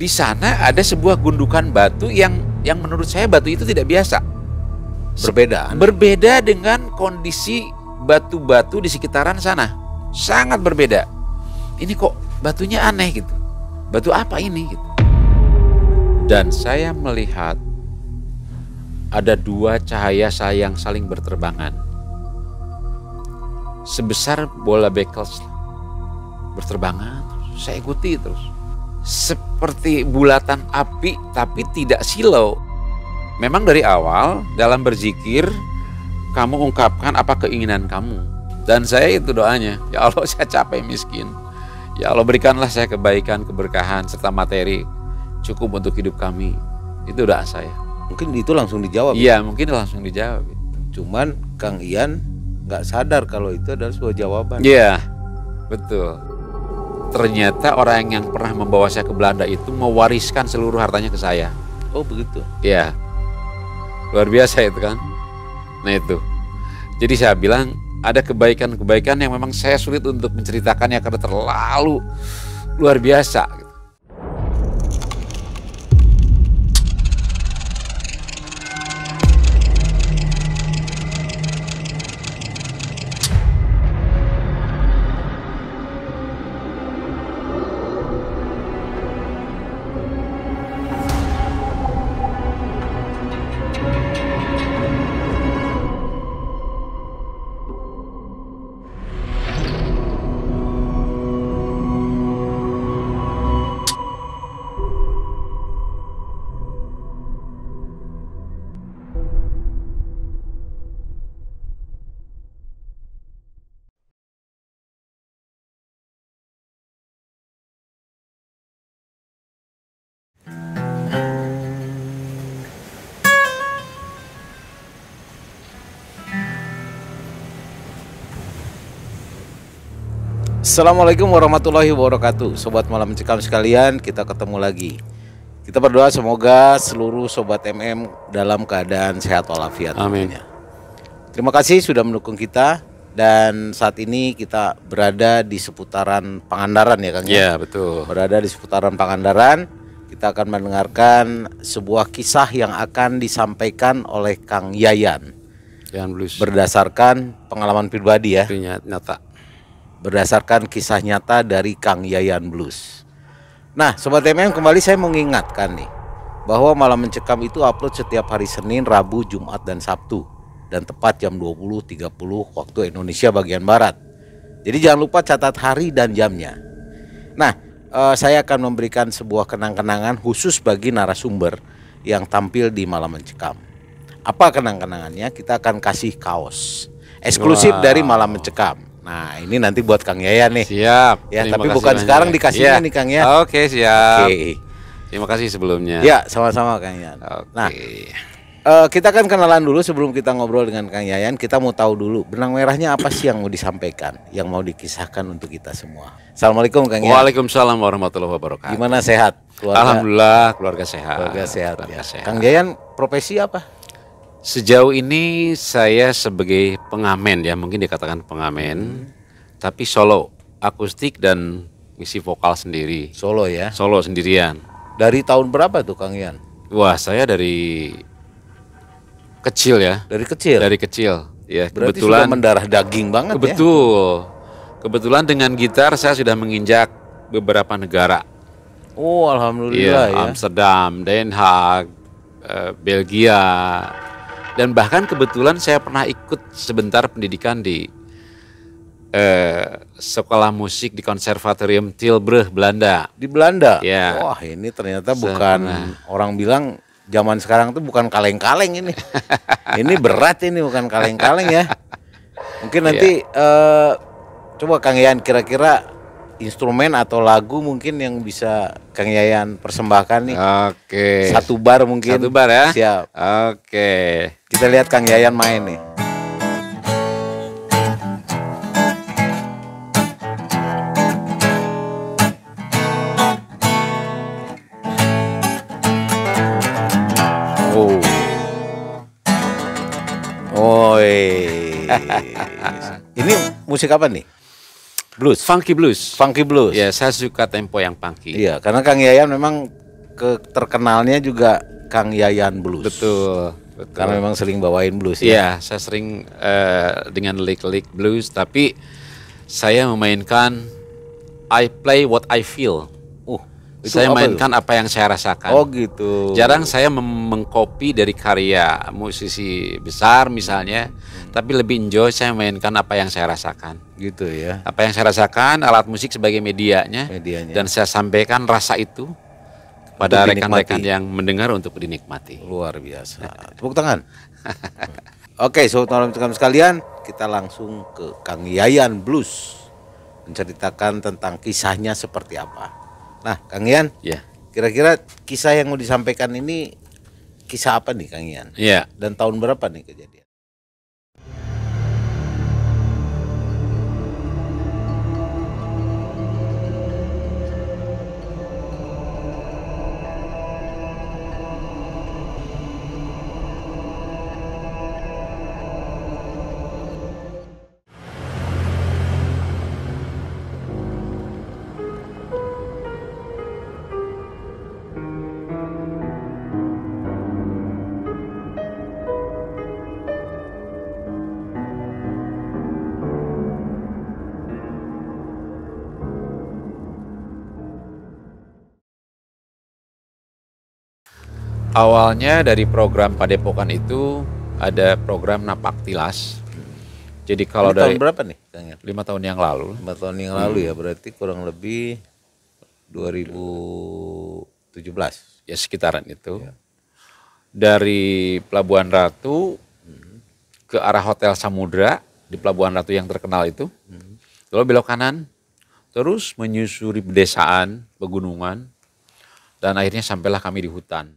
di sana ada sebuah gundukan batu yang menurut saya batu itu tidak biasa. Berbeda dengan kondisi batu-batu di sekitaran sana. Sangat berbeda. Ini kok batunya aneh gitu. Batu apa ini gitu. Dan saya melihat ada dua cahaya yang saling berterbangan. Sebesar bola bekel berterbangan. Saya ikuti terus. Seperti bulatan api tapi tidak silau. Memang dari awal dalam berzikir kamu ungkapkan apa keinginan kamu. Dan saya itu doanya, ya Allah saya capek miskin. Ya Allah berikanlah saya kebaikan, keberkahan serta materi cukup untuk hidup kami. Itu doa saya. Mungkin itu langsung dijawab. Iya, mungkin langsung dijawab. Cuman Kang Ian nggak sadar kalau itu adalah sebuah jawaban. Iya, betul. Ternyata orang yang pernah membawa saya ke Belanda itu mewariskan seluruh hartanya ke saya. Oh begitu? Iya. Luar biasa itu kan. Nah itu. Jadi saya bilang ada kebaikan-kebaikan yang memang saya sulit untuk menceritakannya karena terlalu luar biasa. Assalamualaikum warahmatullahi wabarakatuh. Sobat Malam Mencekam sekalian, kita ketemu lagi. Kita berdoa semoga seluruh Sobat MM dalam keadaan sehat walafiat. Amin. Terima kasih sudah mendukung kita. Dan saat ini kita berada di seputaran Pangandaran ya Kang? Iya betul. Berada di seputaran Pangandaran. Kita akan mendengarkan sebuah kisah yang akan disampaikan oleh Kang Yayan. Blues. Berdasarkan pengalaman pribadi ya. Nyata. Berdasarkan kisah nyata dari Kang Yayan Blues. Nah Sobat MM, kembali saya mengingatkan nih bahwa Malam Mencekam itu upload setiap hari Senin, Rabu, Jumat, dan Sabtu. Dan tepat jam 20.30 waktu Indonesia bagian Barat. Jadi jangan lupa catat hari dan jamnya. Nah saya akan memberikan sebuah kenang-kenangan khusus bagi narasumber yang tampil di Malam Mencekam. Apa kenang-kenangannya? Kita akan kasih kaos eksklusif dari Malam Mencekam. Nah ini nanti buat Kang Yayan nih. Siap. Ya tapi bukan sekarang dikasihnya nih Kang ya. Oke siap. Oke. Terima kasih sebelumnya. Ya sama-sama Kang Yayan. Oke. Nah kita kan kenalan dulu sebelum kita ngobrol dengan Kang Yayan. Kita mau tahu dulu benang merahnya apa sih yang mau disampaikan, yang mau dikisahkan untuk kita semua. Assalamualaikum Kang Yayan. Waalaikumsalam warahmatullahi wabarakatuh. Gimana sehat? Alhamdulillah keluarga sehat. Keluarga sehat. Keluarga sehat. Kang Yayan profesi apa? Sejauh ini saya sebagai pengamen ya, mungkin dikatakan pengamen. Tapi solo, akustik dan ngisi vokal sendiri. Solo ya? Solo sendirian. Dari tahun berapa tuh Kang Yayan? Wah saya dari kecil ya. Dari kecil? Dari kecil. Ya, berarti kebetulan sudah mendarah daging banget ya? Betul. Kebetulan dengan gitar saya sudah menginjak beberapa negara. Oh alhamdulillah ya. Amsterdam, Den Haag, Belgia. Dan bahkan kebetulan saya pernah ikut sebentar pendidikan di sekolah musik di Konservatorium Tilburg, Belanda. Di Belanda? Ya. Wah ini ternyata bukan orang bilang zaman sekarang tuh bukan kaleng-kaleng ini. Ini berat ini, bukan kaleng-kaleng ya. Mungkin nanti coba Kang Yayan kira-kira instrumen atau lagu mungkin yang bisa Kang Yayan persembahkan nih. Oke. Satu bar mungkin. Satu bar ya. Siap. Oke. Kita lihat Kang Yayan main nih. Ini musik apa nih? Blues. Funky blues. Funky blues. Ya, saya suka tempo yang funky. Iya, karena Kang Yayan memang terkenalnya juga Kang Yayan Blues. Betul. Karena memang sering bawain blues ya. Iya, saya sering dengan lick blues, tapi saya memainkan I play what I feel. Itu Saya apa mainkan apa yang saya rasakan. Oh gitu. Jarang saya mengcopy dari karya musisi besar misalnya, tapi lebih enjoy saya mainkan apa yang saya rasakan. Gitu ya. Apa yang saya rasakan, alat musik sebagai medianya. Dan saya sampaikan rasa itu kepada rekan-rekan yang mendengar untuk dinikmati. Luar biasa. Tepuk tangan. Oke, sobat malam sekalian sekalian, kita langsung ke Kang Yayan Blues menceritakan tentang kisahnya seperti apa. Nah, Kang Yayan, Ya. kira-kira kisah yang mau disampaikan ini kisah apa nih, Kang Yayan? Iya. Dan tahun berapa nih kejadian? Awalnya dari program Padepokan itu ada program Napak Tilas. Jadi kalau dari tahun berapa nih, Kang Yayan? 5 tahun yang lalu, 5 tahun yang lalu ya, berarti kurang lebih 2017. ya sekitaran itu. Dari Pelabuhan Ratu ke arah Hotel Samudra di Pelabuhan Ratu yang terkenal itu. Lalu belok kanan, terus menyusuri pedesaan, pegunungan, dan akhirnya sampailah kami di hutan.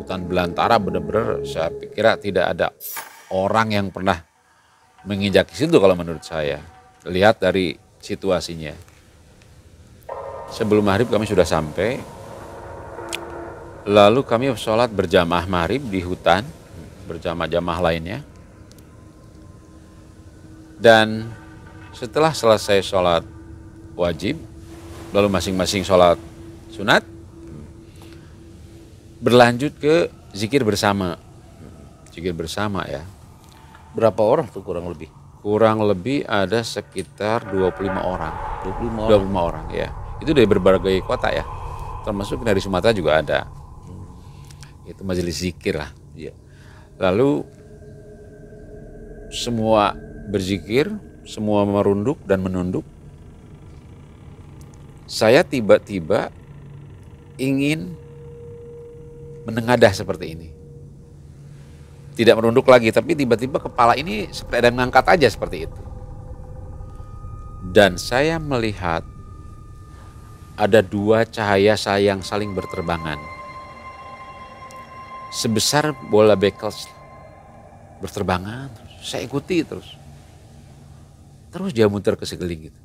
Hutan belantara benar-benar saya pikir tidak ada orang yang pernah menginjak di situ kalau menurut saya. Lihat dari situasinya. Sebelum maghrib kami sudah sampai. Lalu kami sholat berjamaah maghrib di hutan berjamaah-jamaah lainnya. Dan setelah selesai sholat wajib, lalu masing-masing sholat sunat, berlanjut ke zikir bersama. Zikir bersama ya. Berapa orang tuh kurang lebih? Kurang lebih ada sekitar 25 orang. 25 orang. 25 orang ya. Itu dari berbagai kota ya. Termasuk dari Sumatera juga ada. Itu majelis zikir lah. Iya. Lalu semua berzikir, semua merunduk dan menunduk. Saya tiba-tiba ingin menengadah seperti ini. Tidak merunduk lagi, tapi tiba-tiba kepala ini seperti ada yang mengangkat aja seperti itu. Dan saya melihat ada 2 cahaya yang saling berterbangan. Sebesar bola bekel berterbangan, saya ikuti terus. Terus dia muter ke sekeliling gitu.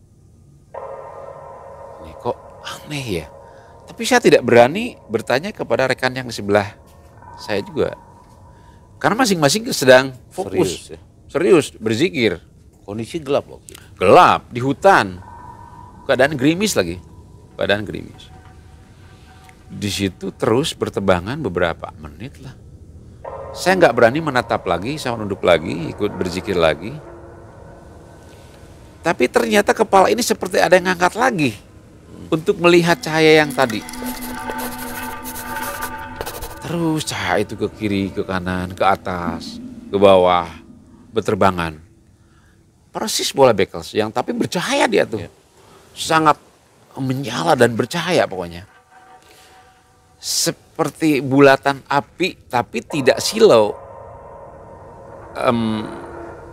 Ini kok aneh ya. Tapi saya tidak berani bertanya kepada rekan yang di sebelah saya juga. Karena masing-masing sedang fokus. Serius berzikir. Kondisi gelap waktu itu. Gelap, di hutan. Keadaan gerimis lagi. Keadaan gerimis. Di situ terus bertebangan beberapa menit lah. Saya nggak berani menatap lagi, saya menunduk lagi, ikut berzikir lagi. Tapi ternyata kepala ini seperti ada yang ngangkat lagi. Untuk melihat cahaya yang tadi. Terus cahaya itu ke kiri, ke kanan, ke atas, ke bawah, berterbangan. Persis bola bekel yang tapi bercahaya dia tuh. Sangat menyala dan bercahaya pokoknya. Seperti bulatan api tapi tidak silau.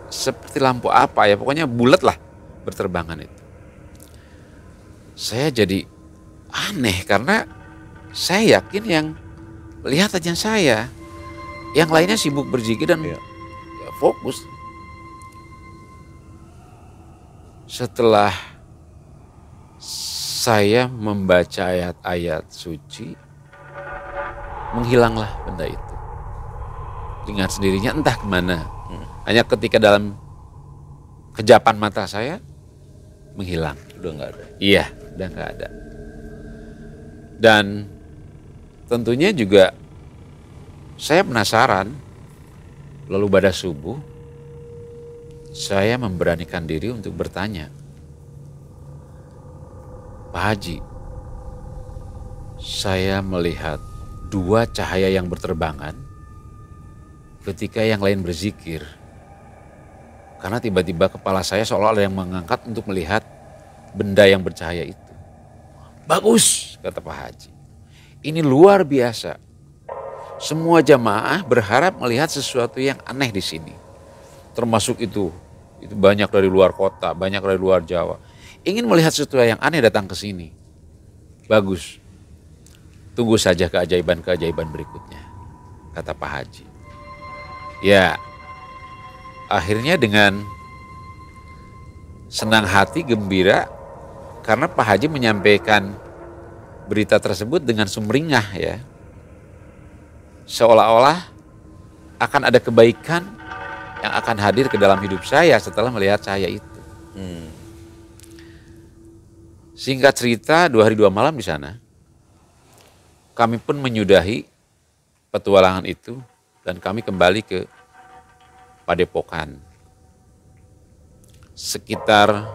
Seperti lampu apa ya, pokoknya bulat lah berterbangan itu. Saya jadi aneh karena saya yakin yang lihat aja saya. Yang lainnya sibuk berzikir dan ya, fokus. Setelah saya membaca ayat-ayat suci, menghilanglah benda itu. Dengan sendirinya entah kemana. Hanya ketika dalam kejapan mata saya, menghilang. Udah nggak ada. Iya, udah nggak ada. Dan tentunya juga saya penasaran, lalu pada subuh saya memberanikan diri untuk bertanya, Pak Haji, saya melihat dua cahaya yang berterbangan ketika yang lain berzikir. Karena tiba-tiba kepala saya seolah ada yang mengangkat untuk melihat benda yang bercahaya itu. Bagus, kata Pak Haji. Ini luar biasa. Semua jamaah berharap melihat sesuatu yang aneh di sini. Termasuk itu banyak dari luar kota, banyak dari luar Jawa. Ingin melihat sesuatu yang aneh datang ke sini. Bagus. Tunggu saja keajaiban-keajaiban berikutnya, kata Pak Haji. Ya, akhirnya dengan senang hati, gembira, karena Pak Haji menyampaikan berita tersebut dengan sumringah ya. Seolah-olah akan ada kebaikan yang akan hadir ke dalam hidup saya setelah melihat cahaya itu. Singkat cerita, 2 hari 2 malam di sana, kami pun menyudahi petualangan itu dan kami kembali ke Padepokan. Sekitar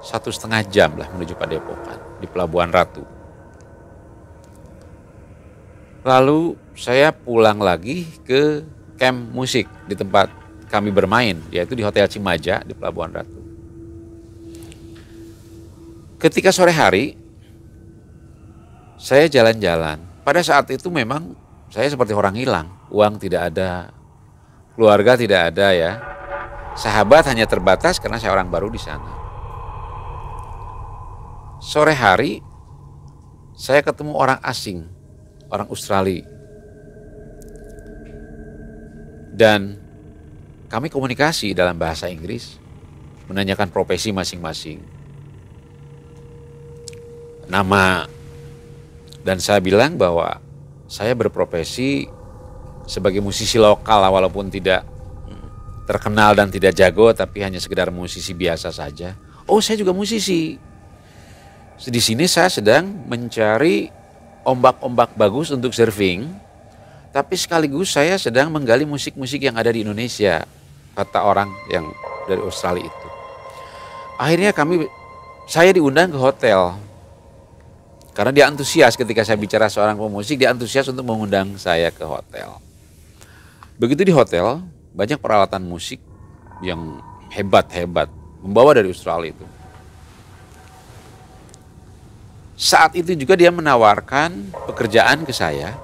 1,5 jam lah menuju Padepokan di Pelabuhan Ratu. Lalu saya pulang lagi ke camp musik di tempat kami bermain, yaitu di Hotel Cimaja di Pelabuhan Ratu. Ketika sore hari, saya jalan-jalan. Pada saat itu memang saya seperti orang hilang. Uang tidak ada, keluarga tidak ada ya. Sahabat hanya terbatas karena saya orang baru di sana. Sore hari, saya ketemu orang asing, orang Australia. Dan kami komunikasi dalam bahasa Inggris, menanyakan profesi masing-masing. Nama, dan saya bilang bahwa saya berprofesi sebagai musisi lokal walaupun tidak terkenal dan tidak jago, tapi hanya sekedar musisi biasa saja. Oh, saya juga musisi. Di sini saya sedang mencari ombak-ombak bagus untuk surfing, tapi sekaligus saya sedang menggali musik-musik yang ada di Indonesia, kata orang yang dari Australia itu. Akhirnya saya diundang ke hotel. Karena dia antusias ketika saya bicara seorang pemusik, dia antusias untuk mengundang saya ke hotel. Begitu di hotel, banyak peralatan musik yang hebat-hebat, membawa dari Australia itu. Saat itu juga dia menawarkan pekerjaan ke saya.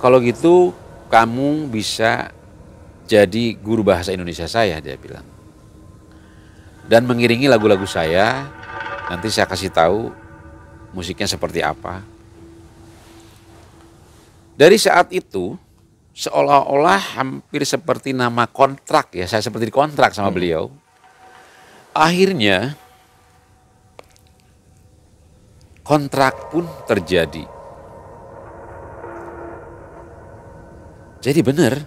Kalau gitu kamu bisa jadi guru bahasa Indonesia saya, dia bilang. Dan mengiringi lagu-lagu saya. Nanti saya kasih tahu musiknya seperti apa. Dari saat itu, seolah-olah hampir seperti nama kontrak ya, saya seperti dikontrak sama beliau. Akhirnya, kontrak pun terjadi. Jadi benar,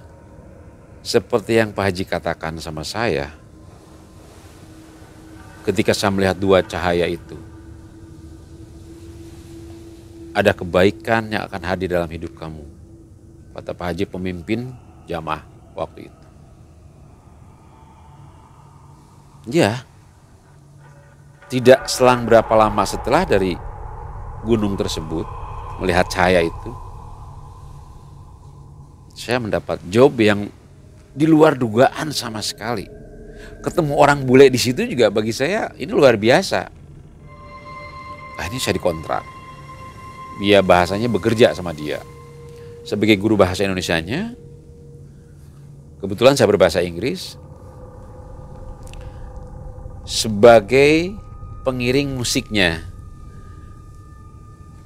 seperti yang Pak Haji katakan sama saya, ketika saya melihat dua cahaya itu, ada kebaikan yang akan hadir dalam hidup kamu, kata Pak Haji, pemimpin jamaah waktu itu. Ya, tidak selang berapa lama setelah dari gunung tersebut melihat cahaya itu, saya mendapat job yang di luar dugaan sama sekali. Ketemu orang bule di situ juga bagi saya ini luar biasa. Akhirnya saya dikontrak. Dia bahasanya bekerja sama dia. Sebagai guru bahasa Indonesianya, kebetulan saya berbahasa Inggris. Sebagai pengiring musiknya.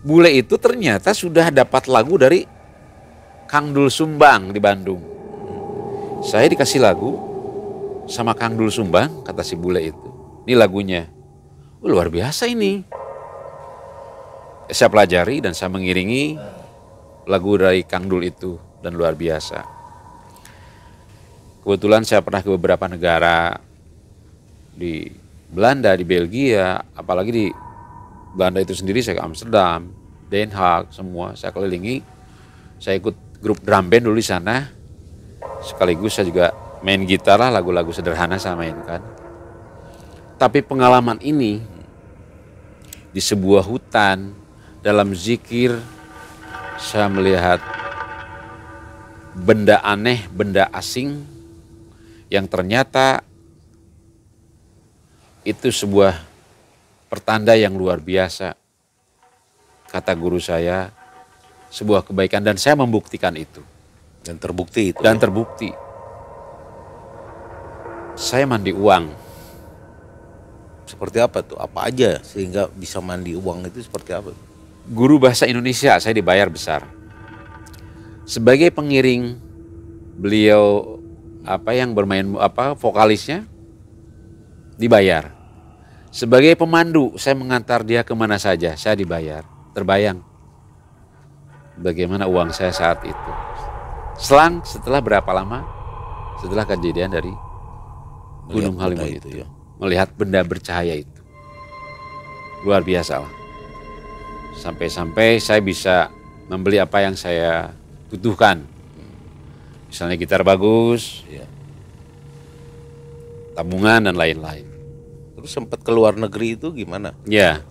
Bule itu ternyata sudah dapat lagu dari Kang Dul Sumbang di Bandung. Saya dikasih lagu sama Kang Dul Sumbang, kata si bule itu. Ini lagunya. Luar biasa ini. Saya pelajari dan saya mengiringi lagu dari Kang Dul itu dan luar biasa. Kebetulan saya pernah ke beberapa negara di Belanda, di Belgia, apalagi di Belanda itu sendiri saya ke Amsterdam, Den Haag, semua saya kelilingi. Saya ikut grup drum band dulu di sana. Sekaligus saya juga main gitar lah, lagu-lagu sederhana saya mainkan. Tapi pengalaman ini di sebuah hutan dalam zikir saya melihat benda aneh, benda asing yang ternyata itu sebuah pertanda yang luar biasa. Kata guru saya, sebuah kebaikan, dan saya membuktikan itu. Dan terbukti itu. Dan terbukti. Saya mandi uang. Seperti apa tuh? Apa aja sehingga bisa mandi uang itu seperti apa? Guru bahasa Indonesia, saya dibayar besar. Sebagai pengiring beliau yang bermain vokalisnya dibayar. Sebagai pemandu, saya mengantar dia kemana saja, saya dibayar. Terbayang bagaimana uang saya saat itu. Setelah berapa lama? Setelah kejadian dari Gunung Halimun itu. Ya. Melihat benda bercahaya itu. Luar biasa lah. Sampai-sampai saya bisa membeli apa yang saya butuhkan. Misalnya gitar bagus, Ya. tabungan dan lain-lain. Terus sempat ke luar negeri itu gimana? Ya.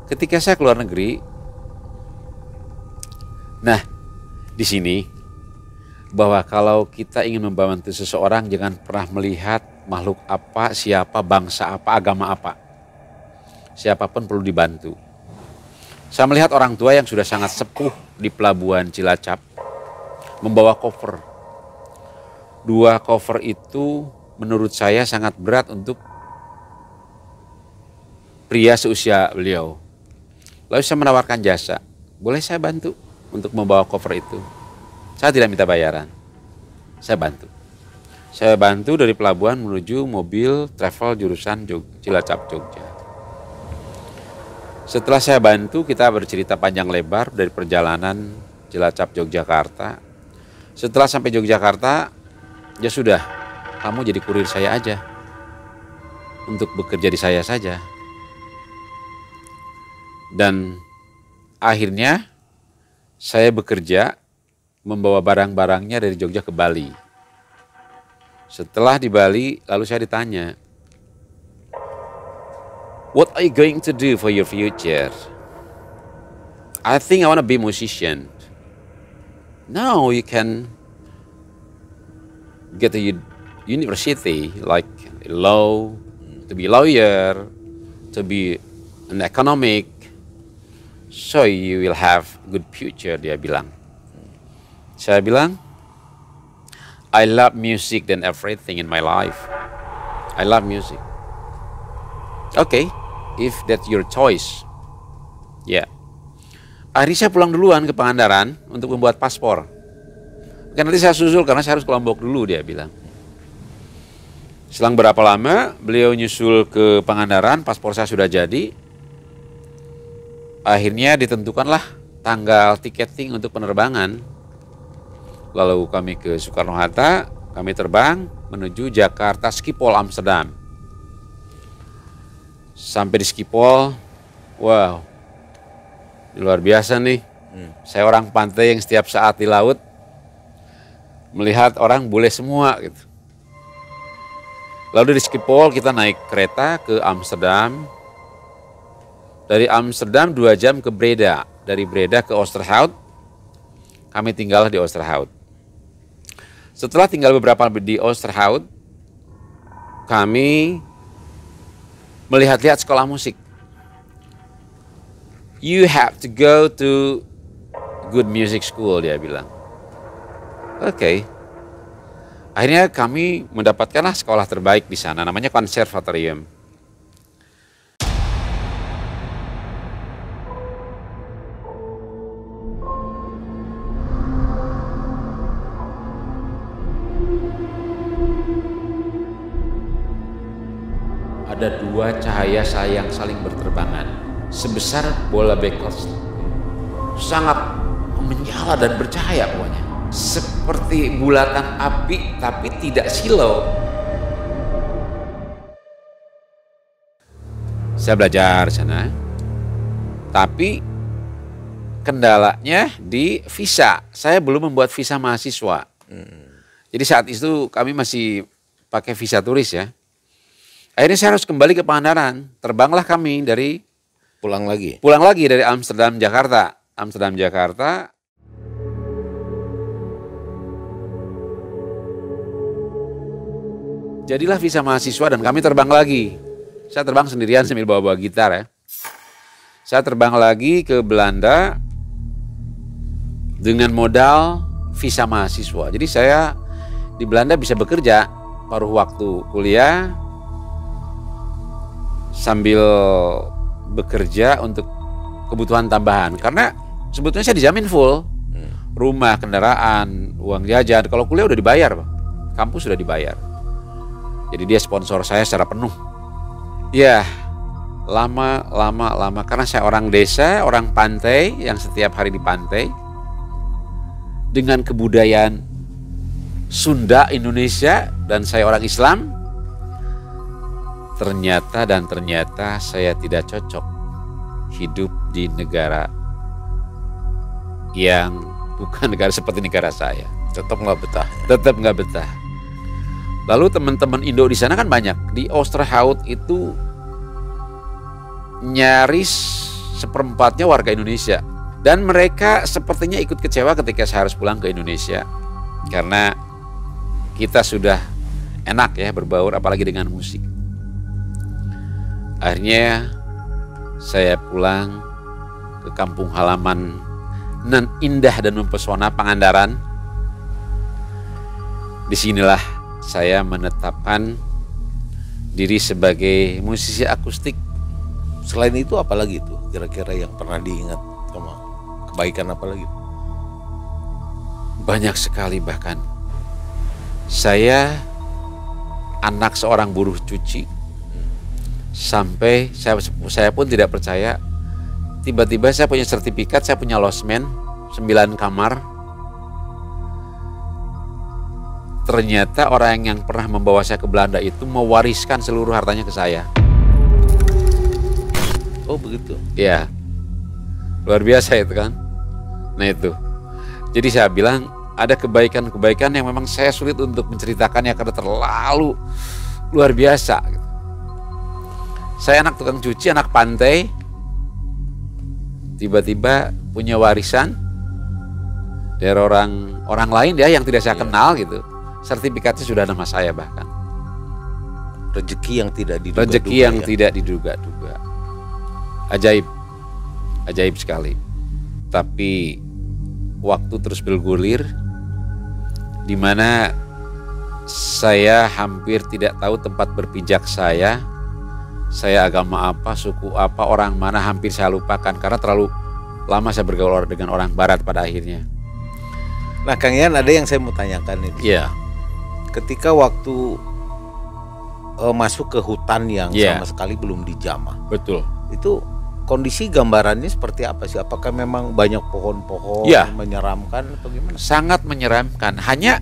Ketika saya keluar negeri, nah di sini bahwa kalau kita ingin membantu seseorang jangan pernah melihat makhluk apa, siapa, bangsa apa, agama apa. Siapapun perlu dibantu. Saya melihat orang tua yang sudah sangat sepuh di pelabuhan Cilacap membawa koper. 2 koper itu menurut saya sangat berat untuk pria seusia beliau. Lalu saya menawarkan jasa, boleh saya bantu untuk membawa koper itu? Saya tidak minta bayaran, saya bantu. Saya bantu dari pelabuhan menuju mobil travel jurusan Cilacap, Jogja. Setelah saya bantu, kita bercerita panjang lebar dari perjalanan Cilacap, Yogyakarta. Setelah sampai Yogyakarta, ya sudah, kamu jadi kurir saya aja. Untuk bekerja di saya saja. Dan akhirnya saya bekerja membawa barang-barangnya dari Jogja ke Bali. Setelah di Bali, lalu saya ditanya, "What are you going to do for your future?" "I think I want to be a musician." "No, you can get to university like law, to be a lawyer, to be an economic. So you will have good future," dia bilang. Saya bilang, "I love music than everything in my life. I love music." "Okay, if that's your choice." Ya. Yeah. Akhirnya saya pulang duluan ke Pangandaran untuk membuat paspor. Kan nanti saya susul karena saya harus ke Lombok dulu, dia bilang. Selang berapa lama beliau nyusul ke Pangandaran, paspor saya sudah jadi. Akhirnya ditentukanlah tanggal tiketing untuk penerbangan. Lalu kami ke Soekarno-Hatta, kami terbang menuju Jakarta Schiphol Amsterdam. Sampai di Schiphol, wow, luar biasa nih. Saya orang pantai yang setiap saat di laut, melihat orang bule semua gitu. Lalu di Schiphol kita naik kereta ke Amsterdam. Dari Amsterdam 2 jam ke Breda. Dari Breda ke Oosterhout. Kami tinggal di Oosterhout. Setelah tinggal beberapa di Oosterhout, kami melihat-lihat sekolah musik. "You have to go to good music school," dia bilang. Oke. Akhirnya kami mendapatkanlah sekolah terbaik di sana, namanya konservatorium. Ada 2 cahaya yang saling berterbangan, sebesar bola bekel, sangat menyala dan bercahaya pokoknya. Seperti bulatan api tapi tidak silau. Saya belajar sana. Tapi kendalanya di visa. Saya belum membuat visa mahasiswa. Jadi saat itu kami masih pakai visa turis ya. Akhirnya saya harus kembali ke Pangandaran. Terbanglah kami dari Pulang lagi. dari Amsterdam, Jakarta. Amsterdam, Jakarta. Jadilah visa mahasiswa dan kami terbang lagi. Saya terbang sendirian sambil bawa-bawa gitar ya. Saya terbang lagi ke Belanda dengan modal visa mahasiswa. Jadi saya di Belanda bisa bekerja paruh waktu kuliah sambil bekerja untuk kebutuhan tambahan. Karena sebetulnya saya dijamin full. Rumah, kendaraan, uang jajan. Kalau kuliah udah dibayar, Pak. Kampus sudah dibayar. Jadi dia sponsor saya secara penuh. Ya, lama. Karena saya orang desa, orang pantai yang setiap hari di pantai. Dengan kebudayaan Sunda, Indonesia, dan saya orang Islam. Ternyata saya tidak cocok hidup di negara yang bukan negara seperti negara saya. Tetap nggak betah. Tetap nggak betah. Lalu teman-teman Indo di sana kan banyak. Di Oosterhout itu nyaris seperempatnya warga Indonesia. Dan mereka sepertinya ikut kecewa ketika saya harus pulang ke Indonesia. Karena kita sudah enak ya berbaur apalagi dengan musik. Akhirnya saya pulang ke kampung halaman nan indah dan mempesona Pangandaran. Disinilah saya menetapkan diri sebagai musisi akustik. Selain itu apa lagi tuh kira-kira yang pernah diingat sama kebaikan apa lagi? Banyak sekali, bahkan saya anak seorang buruh cuci. Sampai saya pun tidak percaya. Tiba-tiba saya punya sertifikat, saya punya losmen 9 kamar. Ternyata orang yang pernah membawa saya ke Belanda itu mewariskan seluruh hartanya ke saya. Oh begitu? Iya. Luar biasa itu kan. Nah itu. Jadi saya bilang ada kebaikan-kebaikan yang memang saya sulit untuk menceritakannya karena terlalu luar biasa. Saya anak tukang cuci, anak pantai. Tiba-tiba punya warisan dari orang lain ya yang tidak saya kenal gitu. Sertifikatnya sudah nama saya bahkan. Rezeki yang tidak diduga-duga. Rezeki yang tidak diduga-duga. Ajaib sekali. Tapi waktu terus bergulir, di mana saya hampir tidak tahu tempat berpijak saya agama apa, suku apa, orang mana hampir saya lupakan karena terlalu lama saya bergaul dengan orang Barat pada akhirnya. Nah, Kang Yan, ada yang saya mau tanyakan ini. Iya. Ketika waktu masuk ke hutan yang sama sekali belum dijamah. Betul. Itu kondisi gambarannya seperti apa sih? Apakah memang banyak pohon-pohon menyeramkan atau gimana? Sangat menyeramkan. Hanya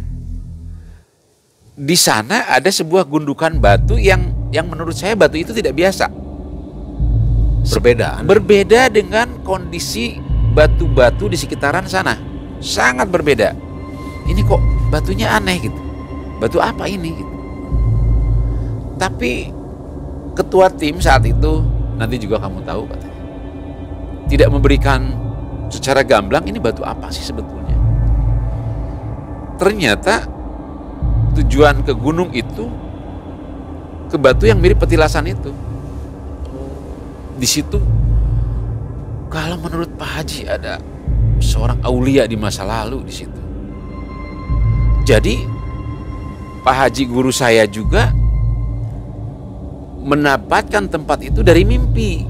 di sana ada sebuah gundukan batu yang menurut saya batu itu tidak biasa. Berbeda dengan kondisi batu-batu di sekitaran sana. Sangat berbeda. Ini kok batunya aneh gitu. Batu apa ini gitu. Tapi ketua tim saat itu, nanti juga kamu tahu katanya, tidak memberikan secara gamblang ini batu apa sih sebetulnya. Ternyata tujuan ke gunung itu ke batu yang mirip petilasan itu. Di situ kalau menurut Pak Haji ada seorang aulia di masa lalu di situ. Jadi Pak Haji guru saya juga mendapatkan tempat itu dari mimpi.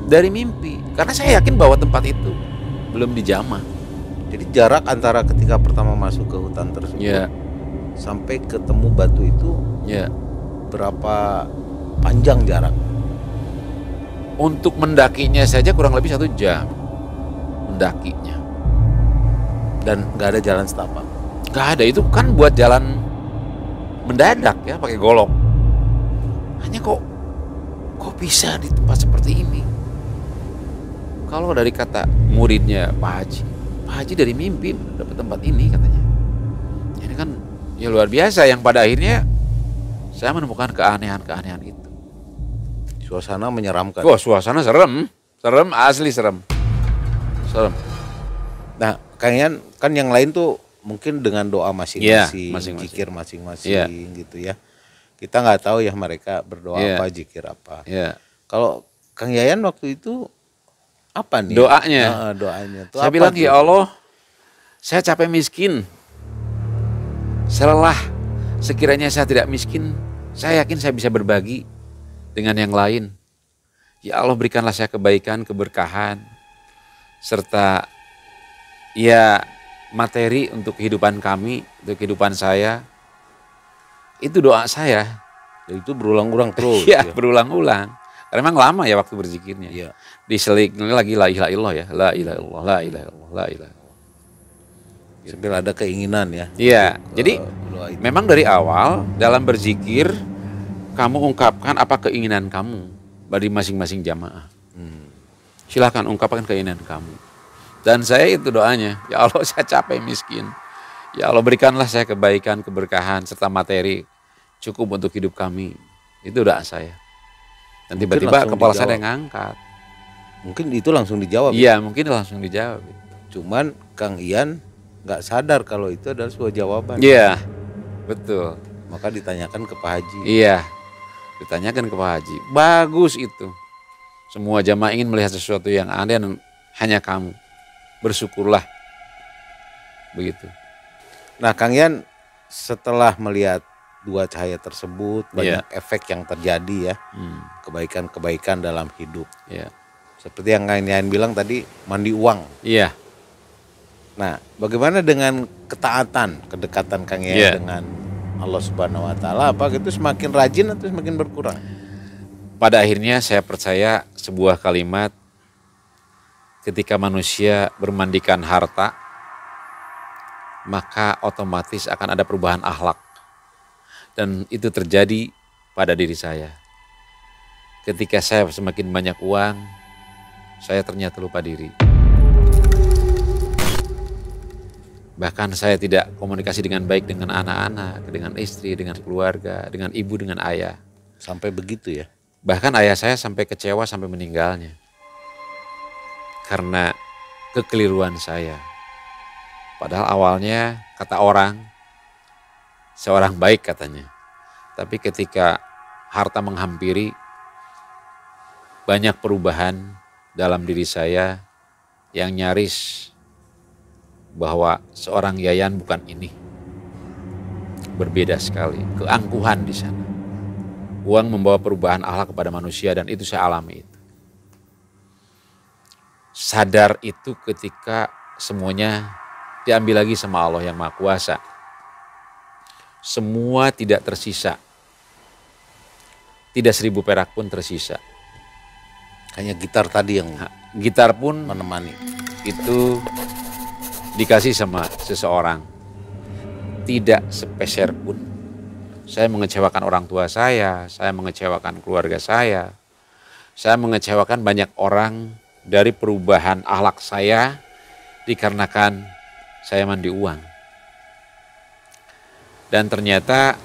Dari mimpi. Karena saya yakin bahwa tempat itu belum dijamah. Jadi jarak antara ketika pertama masuk ke hutan tersebut sampai ketemu batu itu berapa panjang jarak? Untuk mendakinya saja kurang lebih 1 jam. Mendakinya. Dan nggak ada jalan setapak? Nggak ada, itu kan buat jalan mendadak ya, pakai golok. Hanya kok kok bisa di tempat seperti ini? Kalau dari kata muridnya Pak Haji dari mimpi dapat tempat ini katanya. Ini kan ya luar biasa, yang pada akhirnya saya menemukan keanehan-keanehan itu. Suasana menyeramkan. Wah, suasana serem, asli serem. Nah, kayaknya kan yang lain tuh mungkin dengan doa masing-masing, masing-masing. zikir masing-masing gitu ya. Kita nggak tahu ya mereka berdoa apa, zikir apa. Kalau Kang Yayan waktu itu apa nih? Doanya. Doanya tuh saya apa bilang, tuh? ya Allah, saya capek miskin. Saya lelah. Sekiranya saya tidak miskin, saya yakin saya bisa berbagi dengan yang lain. Ya Allah, berikanlah saya kebaikan, keberkahan, serta ya materi untuk kehidupan kami, untuk kehidupan saya. Itu doa saya. Ya, itu berulang-ulang terus. Iya, berulang-ulang. Karena memang lama ya waktu berzikirnya. Iya. Diseling lagi la ilaha illallah ya. La ilaha illallah, la ilaha illallah, la ilaha illallah. Sambil ada keinginan ya. Iya, jadi doa itu. memang dari awal dalam berzikir kamu ungkapkan apa keinginan kamu dari masing-masing jamaah. Silahkan ungkapkan keinginan kamu. Dan saya itu doanya, ya Allah saya capek miskin. Ya Allah berikanlah saya kebaikan, keberkahan, serta materi cukup untuk hidup kami. Itu doa saya. Dan tiba-tiba kepala saya yang ngangkat. Mungkin itu langsung dijawab. Iya, mungkin langsung dijawab. Cuman Kang Ian nggak sadar kalau itu adalah sebuah jawaban. Iya, betul. Maka ditanyakan ke Pak Haji. Iya, ditanyakan ke Pak Haji. Bagus itu. Semua jamaah ingin melihat sesuatu yang aneh dan hanya kamu. Bersyukurlah. Begitu. Nah, Kang Ian setelah melihat dua cahaya tersebut, banyak efek yang terjadi ya. Kebaikan-kebaikan dalam hidup. Iya. Seperti yang Kang Ian bilang tadi, mandi uang. Iya. Nah, bagaimana dengan ketaatan, kedekatan Kang Ian dengan Allah Subhanahu wa taala? Apa itu semakin rajin atau semakin berkurang? Pada akhirnya saya percaya sebuah kalimat, ketika manusia bermandikan harta, maka otomatis akan ada perubahan akhlak. Dan itu terjadi pada diri saya. Ketika saya semakin banyak uang, saya ternyata lupa diri. Bahkan saya tidak komunikasi dengan baik dengan anak-anak, dengan istri, dengan keluarga, dengan ibu, dengan ayah. Sampai begitu ya? Bahkan ayah saya sampai kecewa sampai meninggalnya. Karena kekeliruan saya. Padahal awalnya kata orang, seorang baik katanya. Tapi ketika harta menghampiri, banyak perubahan dalam diri saya yang nyaris bahwa seorang Yayan bukan ini. Berbeda sekali, keangkuhan di sana. Uang membawa perubahan akhlak kepada manusia dan itu saya alami itu. Sadar itu ketika semuanya diambil lagi sama Allah yang Maha Kuasa. Semua tidak tersisa. Tidak 1000 perak pun tersisa. Hanya gitar tadi yang gitar pun menemani. Itu dikasih sama seseorang. Tidak sepeser pun. Saya mengecewakan orang tua saya mengecewakan keluarga saya mengecewakan banyak orang dari perubahan akhlak saya dikarenakan saya mandi uang. Dan ternyata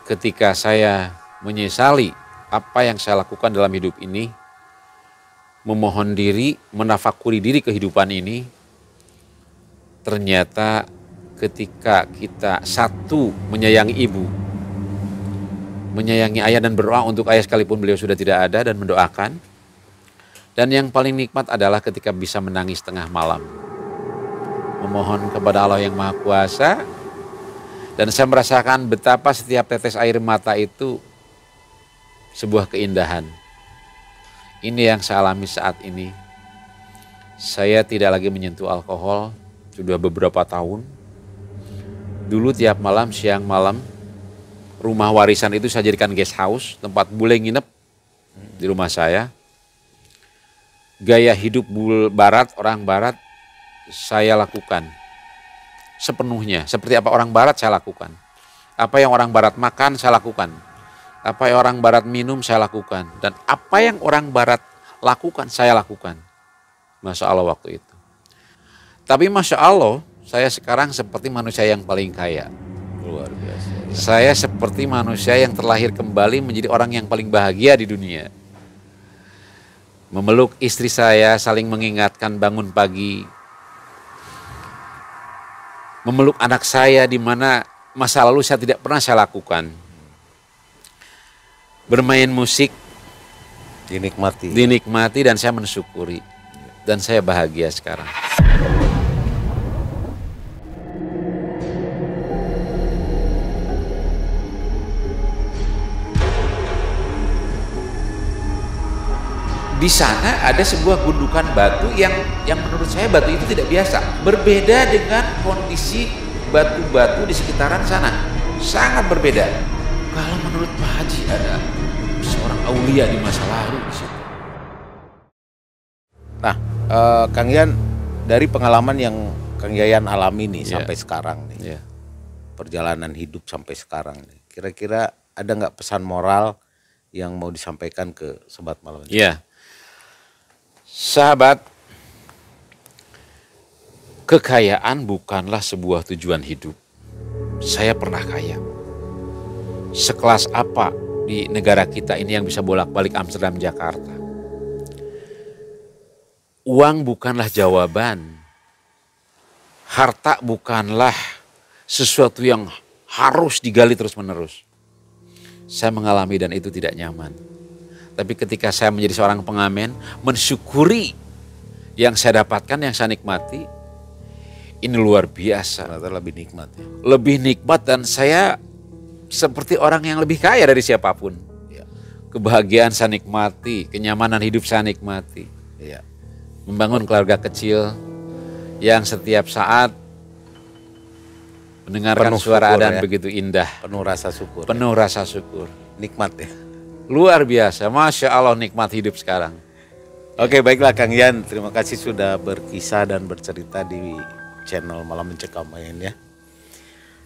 ketika saya menyesali apa yang saya lakukan dalam hidup ini, memohon diri, menafakuri diri kehidupan ini, ternyata ketika kita satu menyayangi ibu, menyayangi ayah dan berdoa untuk ayah sekalipun beliau sudah tidak ada dan mendoakan. Dan yang paling nikmat adalah ketika bisa menangis tengah malam. Memohon kepada Allah yang Maha Kuasa. Dan saya merasakan betapa setiap tetes air mata itu sebuah keindahan. Ini yang saya alami saat ini. Saya tidak lagi menyentuh alkohol sudah beberapa tahun. Dulu tiap malam, siang malam, rumah warisan itu saya jadikan guest house, tempat bule nginep di rumah saya. Gaya hidup barat, orang barat, saya lakukan sepenuhnya. Seperti apa orang barat saya lakukan. Apa yang orang barat makan saya lakukan. Apa yang orang barat minum saya lakukan. Dan apa yang orang barat lakukan saya lakukan. Masya Allah waktu itu. Tapi Masya Allah saya sekarang seperti manusia yang paling kaya. Luar biasa. Saya seperti manusia yang terlahir kembali menjadi orang yang paling bahagia di dunia. Memeluk istri saya, saling mengingatkan bangun pagi. Memeluk anak saya di mana masa lalu saya tidak pernah saya lakukan. Bermain musik dinikmati dan saya mensyukuri. Dan saya bahagia sekarang. Di sana ada sebuah gundukan batu yang menurut saya batu itu tidak biasa. Berbeda dengan kondisi batu-batu di sekitaran sana. Sangat berbeda. Kalau menurut Pak Haji ada seorang aulia di masa lalu di situ. Nah, Kang Yan, dari pengalaman yang Kang Yayan alami nih sampai sekarang nih, perjalanan hidup sampai sekarang nih, kira-kira ada nggak pesan moral yang mau disampaikan ke Sobat Malam Mencekam? Iya. Sahabat, kekayaan bukanlah sebuah tujuan hidup. Saya pernah kaya. Sekelas apa di negara kita ini yang bisa bolak-balik Amsterdam, Jakarta? Uang bukanlah jawaban. Harta bukanlah sesuatu yang harus digali terus-menerus. Saya mengalami dan itu tidak nyaman. Tapi ketika saya menjadi seorang pengamen, mensyukuri yang saya dapatkan, yang saya nikmati, ini luar biasa. Ternyata lebih nikmat ya. Lebih nikmat dan saya seperti orang yang lebih kaya dari siapapun. Ya. Kebahagiaan saya nikmati, kenyamanan hidup saya nikmati. Ya. Membangun keluarga kecil yang setiap saat mendengarkan Penuh suara syukur adzan ya. begitu indah. Penuh rasa syukur. Penuh rasa syukur. Nikmat ya. Luar biasa, Masya Allah nikmat hidup sekarang. Oke, baiklah Kang Yan, terima kasih sudah berkisah dan bercerita di channel Malam Mencekam ya.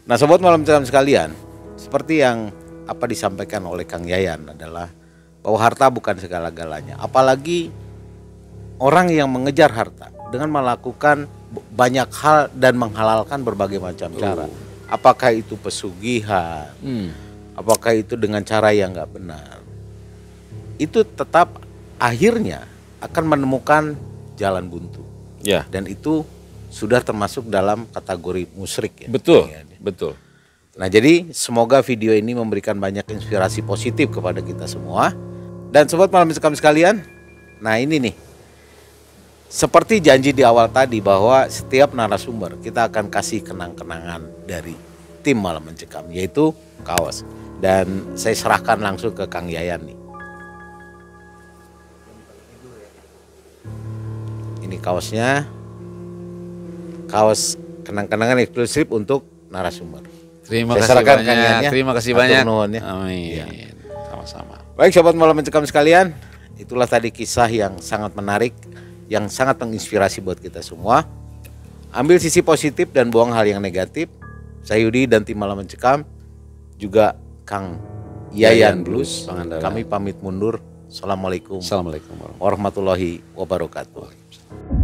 Nah Sobat Malam Mencekam sekalian, seperti yang apa disampaikan oleh Kang Yayan adalah bahwa harta bukan segala-galanya. Apalagi orang yang mengejar harta dengan melakukan banyak hal dan menghalalkan berbagai macam cara. Apakah itu pesugihan, apakah itu dengan cara yang nggak benar. Itu tetap akhirnya akan menemukan jalan buntu. Ya. Dan itu sudah termasuk dalam kategori musyrik ya. Betul, Ya. betul. Nah jadi semoga video ini memberikan banyak inspirasi positif kepada kita semua. Dan Sobat Malam Mencekam sekalian, nah ini nih. Seperti janji di awal tadi bahwa setiap narasumber kita akan kasih kenang-kenangan dari tim Malam Mencekam, yaitu kaos. Dan saya serahkan langsung ke Kang Yayan nih. Ini kaosnya, kaos kenang-kenangan eksklusif untuk narasumber. Terima Saya kasih serahkan banyak. Kang Yan ya. Terima kasih Atur banyak. nuhun ya. Amin. Iya. Sama-sama. Baik Sobat Malam Mencekam sekalian, itulah tadi kisah yang sangat menarik, yang sangat menginspirasi buat kita semua. Ambil sisi positif dan buang hal yang negatif. Saya Yudi dan tim Malam Mencekam, juga Kang Yayan Blues. Pangandaran. Kami pamit mundur. Assalamualaikum Assalamualaikum warahmatullahi wabarakatuh.